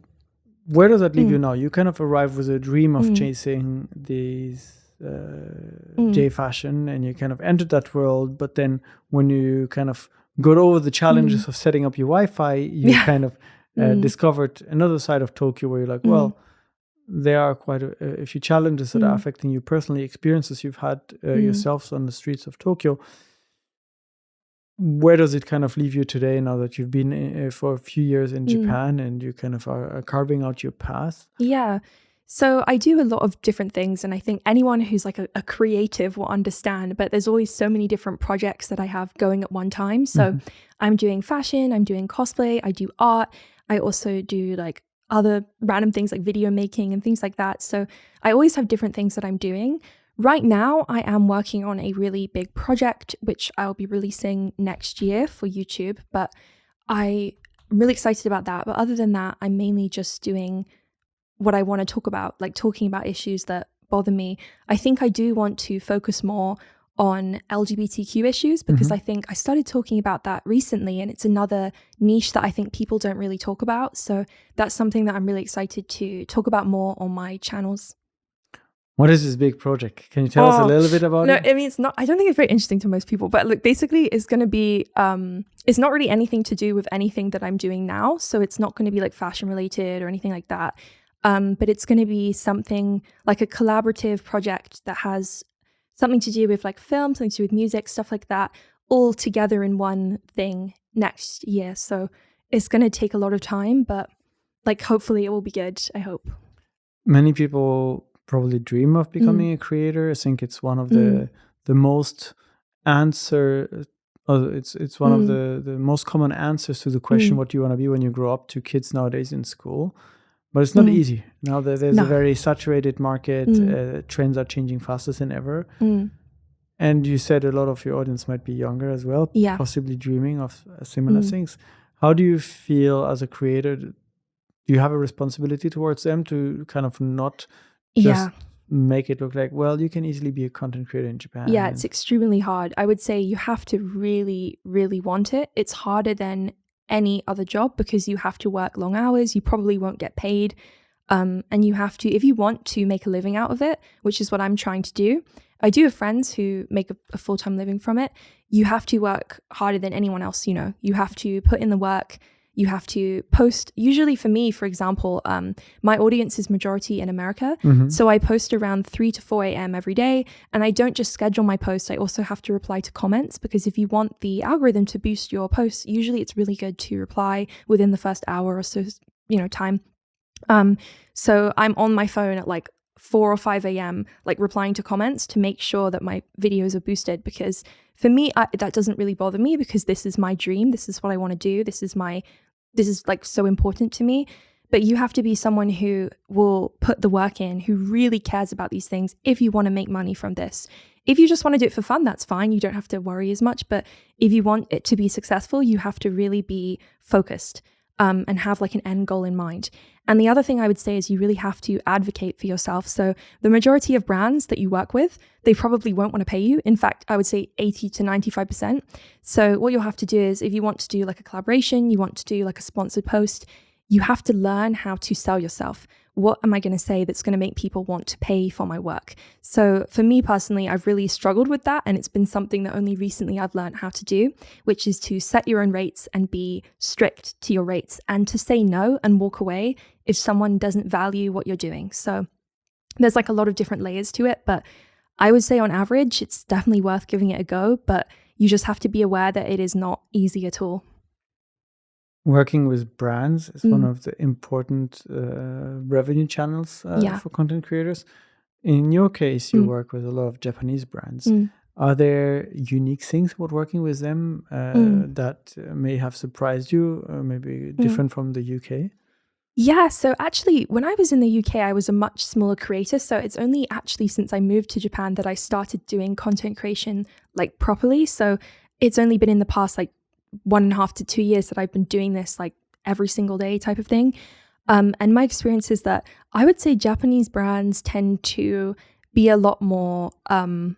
where does that leave you now? You kind of arrive with a dream of chasing these J fashion and you kind of entered that world. But then when you kind of got over the challenges of setting up your Wi-Fi, you kind of discovered another side of Tokyo where you're like, well, there are quite a few challenges that are affecting you personally, experiences you've had yourselves on the streets of Tokyo. Where does it kind of leave you today now that you've been for a few years in Japan and you kind of are carving out your path? Yeah. So I do a lot of different things, and I think anyone who's like a creative will understand, but there's always so many different projects that I have going at one time. So I'm doing fashion, I'm doing cosplay, I do art. I also do like other random things like video making and things like that. So I always have different things that I'm doing. Right now, I am working on a really big project, which I'll be releasing next year for YouTube, but I'm really excited about that. But other than that, I'm mainly just doing what I want to talk about, like talking about issues that bother me. I think I do want to focus more on LGBTQ issues because I think I started talking about that recently and it's another niche that I think people don't really talk about. So that's something that I'm really excited to talk about more on my channels. What is this big project? Can you tell us a little bit about it? No, I mean, it's not, I don't think it's very interesting to most people, but look, basically it's going to be, it's not really anything to do with anything that I'm doing now. So it's not going to be like fashion related or anything like that. But it's going to be something like a collaborative project that has something to do with like film, something to do with music, stuff like that, all together in one thing next year. So it's going to take a lot of time, but like hopefully it will be good. I hope. Many people probably dream of becoming a creator. I think it's one of the most answer. It's one of the most common answers to the question, what do you want to be when you grow up, to kids nowadays in school. But it's not easy. Now there's a very saturated market. Trends are changing faster than ever. And you said a lot of your audience might be younger as well, possibly dreaming of similar things. How do you feel as a creator? Do you have a responsibility towards them to kind of not just make it look like, well, you can easily be a content creator in Japan? Yeah, it's extremely hard. I would say you have to really, really want it. It's harder than any other job because you have to work long hours. You probably won't get paid. And you have to, if you want to make a living out of it, which is what I'm trying to do. I do have friends who make a full-time living from it. You have to work harder than anyone else, you know. You have to put in the work. You have to post. Usually for me, for example, my audience is majority in America. So I post around 3 to 4 a.m. every day. And I don't just schedule my posts. I also have to reply to comments, because if you want the algorithm to boost your posts, usually it's really good to reply within the first hour or so, you know, time. So I'm on my phone at like 4 or 5 a.m. like replying to comments to make sure that my videos are boosted, because for me, that doesn't really bother me, because this is my dream. This is what I want to do. This is like so important to me. But you have to be someone who will put the work in, who really cares about these things if you want to make money from this. If you just want to do it for fun, that's fine. You don't have to worry as much. But if you want it to be successful, you have to really be focused and have like an end goal in mind. And the other thing I would say is you really have to advocate for yourself. So the majority of brands that you work with, they probably won't want to pay you. In fact, I would say 80 to 95%. So what you'll have to do is, if you want to do like a collaboration, you want to do like a sponsored post, you have to learn how to sell yourself. What am I going to say that's going to make people want to pay for my work? So for me personally, I've really struggled with that. And it's been something that only recently I've learned how to do, which is to set your own rates and be strict to your rates, and to say no and walk away if someone doesn't value what you're doing. So there's like a lot of different layers to it, but I would say on average, it's definitely worth giving it a go, but you just have to be aware that it is not easy at all. Working with brands is one of the important revenue channels for content creators. In your case, you work with a lot of Japanese brands. Are there unique things about working with them that may have surprised you, or maybe different from the UK? Yeah, so actually, when I was in the UK, I was a much smaller creator. So it's only actually since I moved to Japan that I started doing content creation like properly. So it's only been in the past like 1.5 to 2 years that I've been doing this like every single day type of thing. And my experience is that I would say Japanese brands tend to be a lot more, I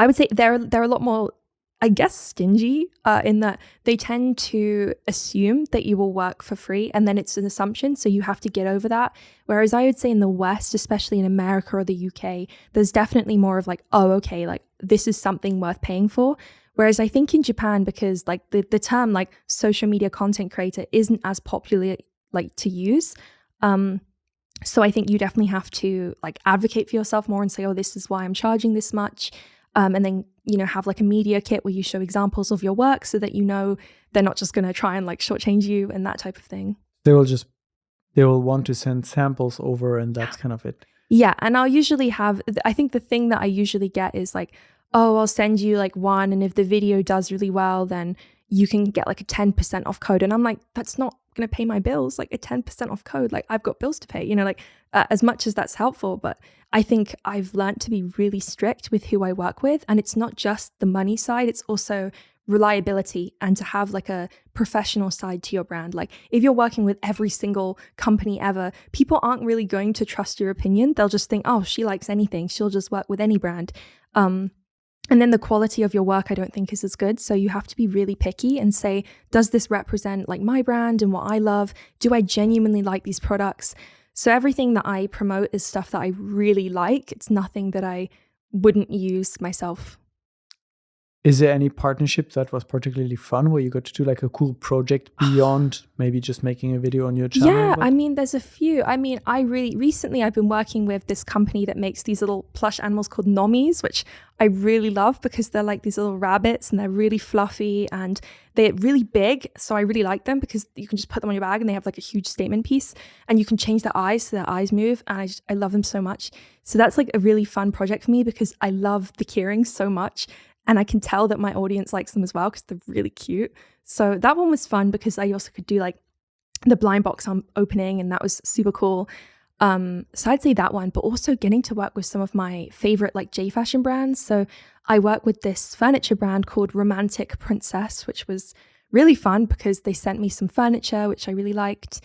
would say they're a lot more, I guess, stingy in that they tend to assume that you will work for free, and then it's an assumption. So you have to get over that. Whereas I would say in the West, especially in America or the UK, there's definitely more of like, oh, okay, like this is something worth paying for. Whereas I think in Japan, because like the term like social media content creator isn't as popular like to use. So I think you definitely have to like advocate for yourself more and say, oh, this is why I'm charging this much. And then, you know, have like a media kit where you show examples of your work so that, you know, they're not just going to try and like shortchange you and that type of thing. They will want to send samples over, and that's kind of it. Yeah. And I'll usually have, I think the thing that I usually get is like, oh, I'll send you like one, and if the video does really well, then you can get like a 10% off code. And I'm like, that's not going to pay my bills, like a 10% off code. Like I've got bills to pay, you know, like as much as that's helpful. But I think I've learned to be really strict with who I work with. And it's not just the money side, it's also reliability and to have like a professional side to your brand. Like if you're working with every single company ever, people aren't really going to trust your opinion. They'll just think, oh, she likes anything, she'll just work with any brand. And then the quality of your work, I don't think is as good. So you have to be really picky and say, does this represent like my brand and what I love? Do I genuinely like these products? So everything that I promote is stuff that I really like. It's nothing that I wouldn't use myself. Is there any partnership that was particularly fun where you got to do like a cool project beyond maybe just making a video on your channel? Yeah, I mean, there's a few. I mean, recently I've been working with this company that makes these little plush animals called nommies, which I really love because they're like these little rabbits and they're really fluffy and they're really big. So I really like them because you can just put them on your bag and they have like a huge statement piece and you can change their eyes so their eyes move. And I love them so much. So that's like a really fun project for me because I love the keyrings so much. And I can tell that my audience likes them as well because they're really cute. So that one was fun because I also could do like the blind box opening and that was super cool. So I'd say that one, but also getting to work with some of my favorite like J fashion brands. So I work with this furniture brand called Romantic Princess, which was really fun because they sent me some furniture, which I really liked.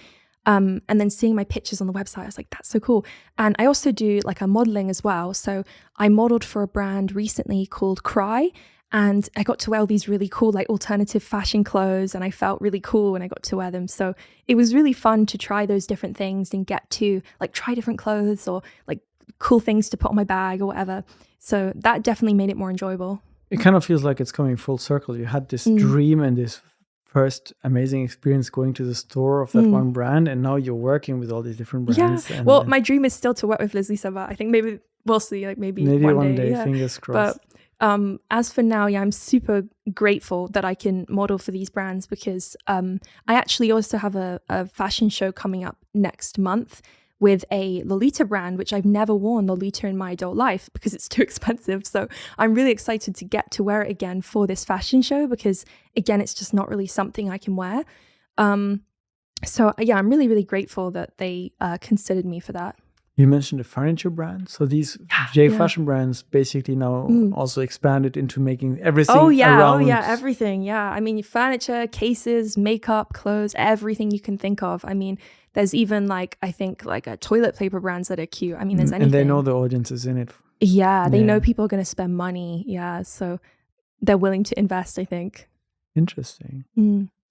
And then seeing my pictures on the website, I was like, that's so cool. And I also do like a modeling as well. So I modeled for a brand recently called Cry. And I got to wear all these really cool, like alternative fashion clothes. And I felt really cool when I got to wear them. So it was really fun to try those different things and get to like try different clothes or like cool things to put on my bag or whatever. So that definitely made it more enjoyable. It kind of feels like it's coming full circle. You had this dream and this first amazing experience going to the store of that one brand, and now you're working with all these different brands. Yeah. Well, my dream is still to work with Leslie Sabat. I think maybe we'll see. Like maybe one day. Yeah. Fingers crossed. But as for now, yeah, I'm super grateful that I can model for these brands because I actually also have a fashion show coming up next month with a Lolita brand, which I've never worn Lolita in my adult life because it's too expensive. So I'm really excited to get to wear it again for this fashion show because, again, it's just not really something I can wear. So yeah, I'm really, really grateful that they considered me for that. You mentioned a furniture brand. So these J fashion brands basically now also expanded into making everything around. Everything. Yeah. I mean, furniture, cases, makeup, clothes, everything you can think of. I mean, there's even like, I think like toilet paper brands that are cute. I mean, there's anything. And they know the audience is in it. Yeah. They know people are going to spend money. Yeah. So they're willing to invest, I think. Interesting.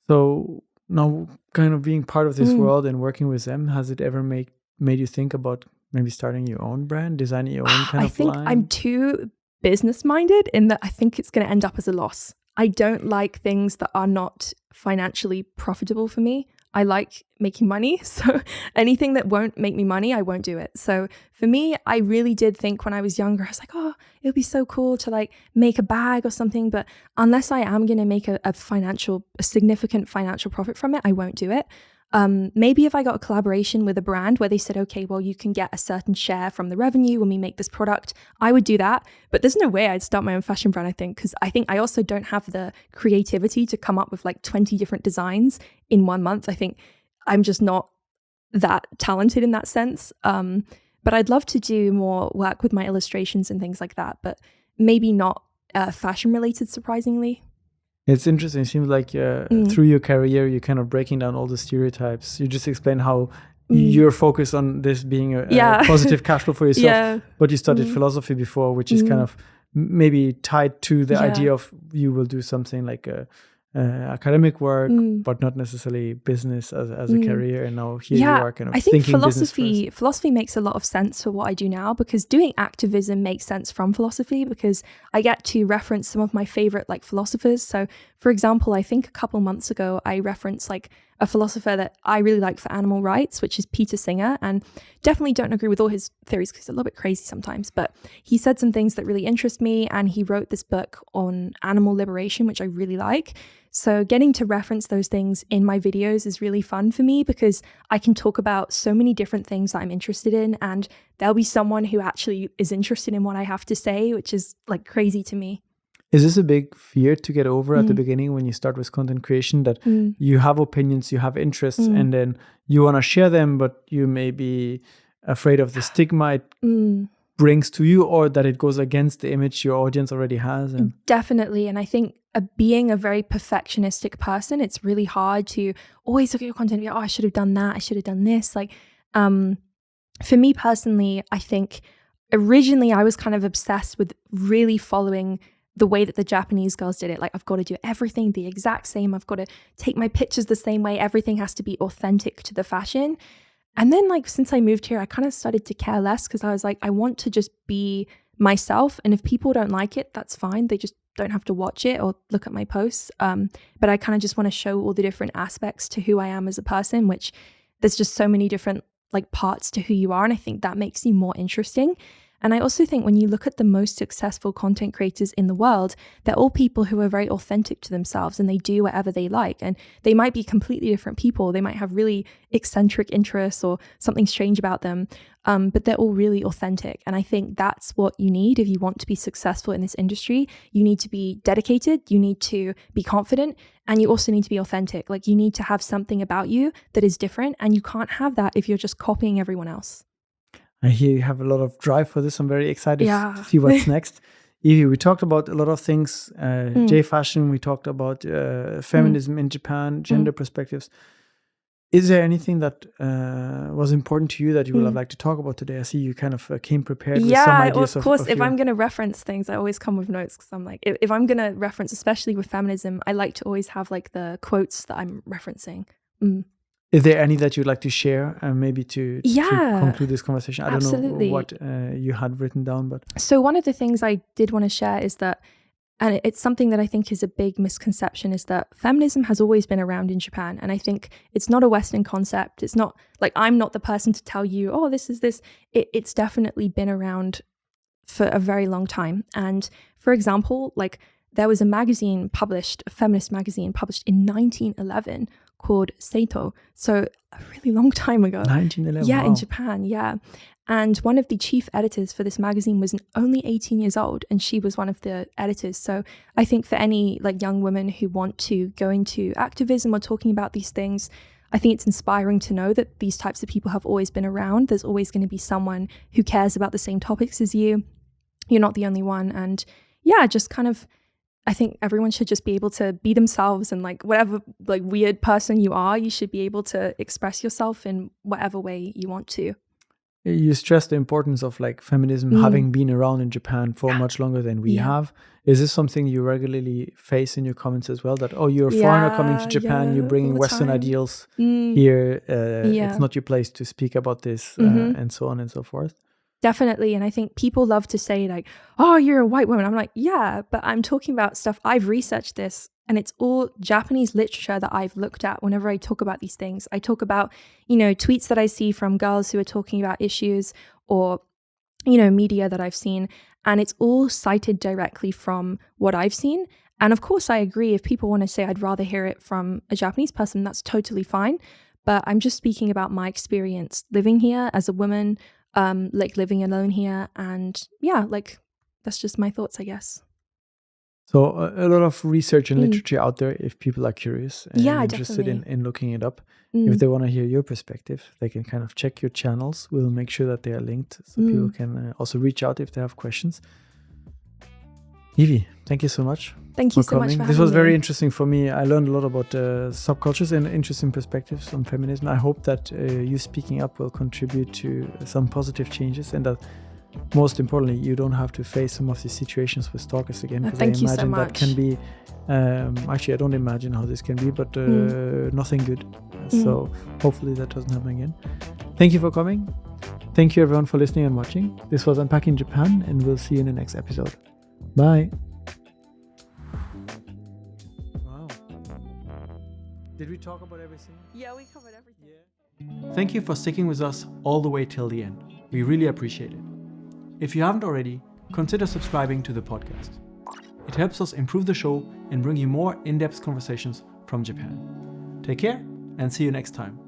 So now kind of being part of this world and working with them, has it ever made you think about maybe starting your own brand, designing your own kind of line? I think I'm too business minded in that I think it's going to end up as a loss. I don't like things that are not financially profitable for me. I like making money. So anything that won't make me money, I won't do it. So for me, I really did think when I was younger, I was like, oh, it would be so cool to like make a bag or something. But unless I am going to make a significant financial profit from it, I won't do it. Maybe if I got a collaboration with a brand where they said, okay, well, you can get a certain share from the revenue when we make this product, I would do that. But there's no way I'd start my own fashion brand, I think, because I think I also don't have the creativity to come up with like 20 different designs in 1 month. I think I'm just not that talented in that sense. But I'd love to do more work with my illustrations and things like that, but maybe not fashion related, surprisingly. It's interesting. It seems like through your career, you're kind of breaking down all the stereotypes. You just explained how you're focused on this being a positive cash flow for yourself, but you studied philosophy before, which is kind of maybe tied to the idea of you will do something like academic work, but not necessarily business as a career. And now here you are kind of thinking philosophy makes a lot of sense for what I do now, because doing activism makes sense from philosophy because I get to reference some of my favorite like philosophers. So for example, I think a couple months ago, I referenced like a philosopher that I really like for animal rights, which is Peter Singer, and definitely don't agree with all his theories because he's a little bit crazy sometimes, but he said some things that really interest me, and he wrote this book on animal liberation, which I really like. So getting to reference those things in my videos is really fun for me because I can talk about so many different things that I'm interested in, and there'll be someone who actually is interested in what I have to say, which is like crazy to me. Is this a big fear to get over at the beginning when you start with content creation, that you have opinions, you have interests, and then you want to share them, but you may be afraid of the stigma it brings to you, or that it goes against the image your audience already has? Definitely. And I think being a very perfectionistic person, it's really hard to always look at your content and be like, oh, I should have done that, I should have done this. Like, for me personally, I think originally I was kind of obsessed with really following the way that the Japanese girls did it. Like, I've got to do everything the exact same. I've got to take my pictures the same way. Everything has to be authentic to the fashion. And then like, since I moved here, I kind of started to care less because I was like, I want to just be myself. And if people don't like it, that's fine. They just don't have to watch it or look at my posts. But I kind of just want to show all the different aspects to who I am as a person, which there's just so many different like parts to who you are. And I think that makes you more interesting. And I also think when you look at the most successful content creators in the world, they're all people who are very authentic to themselves and they do whatever they like. And they might be completely different people. They might have really eccentric interests or something strange about them, but they're all really authentic. And I think that's what you need if you want to be successful in this industry. You need to be dedicated, you need to be confident, and you also need to be authentic. Like you need to have something about you that is different, and you can't have that if you're just copying everyone else. I hear you have a lot of drive for this. I'm very excited to see what's next. Evie, we talked about a lot of things, J-fashion, we talked about feminism in Japan, gender perspectives. Is there anything that was important to you that you would have liked to talk about today? I see you kind of came prepared with some ideas. Of course, if I'm going to reference things, I always come with notes because I'm like, if I'm going to reference, especially with feminism, I like to always have like the quotes that I'm referencing. Is there any that you'd like to share, maybe to conclude this conversation? I don't know what you had written down, but so one of the things I did want to share is that, and it's something that I think is a big misconception, is that feminism has always been around in Japan. And I think it's not a Western concept. It's not like I'm not the person to tell you, oh, this is this. It's definitely been around for a very long time. And for example, like there was a magazine published, a feminist magazine published in 1911 called Seito. So a really long time ago. 1911. Yeah, wow. In Japan, yeah. And one of the chief editors for this magazine was only 18 years old, and she was one of the editors. So I think for any like young women who want to go into activism or talking about these things, I think it's inspiring to know that these types of people have always been around. There's always going to be someone who cares about the same topics as you. You're not the only one. And yeah, just kind of, I think everyone should just be able to be themselves, and like whatever like weird person you are, you should be able to express yourself in whatever way you want to. You stress the importance of like feminism having been around in Japan for much longer than we have. Is this something you regularly face in your comments as well? That, oh, you're a foreigner coming to Japan, you're bringing Western ideals here. It's not your place to speak about this and so on and so forth. Definitely. And I think people love to say like, oh, you're a white woman. I'm like, yeah, but I'm talking about stuff. I've researched this, and it's all Japanese literature that I've looked at whenever I talk about these things. I talk about, tweets that I see from girls who are talking about issues, or, media that I've seen. And it's all cited directly from what I've seen. And of course, I agree. If people want to say I'd rather hear it from a Japanese person, that's totally fine. But I'm just speaking about my experience living here as a woman, like living alone here. And yeah, like that's just my thoughts, I guess. So a lot of research and literature out there if people are curious and interested in looking it up. If they want to hear your perspective, they can kind of check your channels. We'll make sure that they are linked so people can also reach out if they have questions. Evie, thank you so much. Thank you so much for having me. This was very interesting for me. I learned a lot about subcultures and interesting perspectives on feminism. I hope that you speaking up will contribute to some positive changes, and that most importantly, you don't have to face some of these situations with stalkers again. Because I imagine that can be, actually I don't imagine how this can be, but nothing good. So hopefully that doesn't happen again. Thank you for coming. Thank you everyone for listening and watching. This was Unpacking Japan, and we'll see you in the next episode. Bye. Wow. Did we talk about everything? Yeah, we covered everything. Yeah. Thank you for sticking with us all the way till the end. We really appreciate it. If you haven't already, consider subscribing to the podcast. It helps us improve the show and bring you more in-depth conversations from Japan. Take care and see you next time.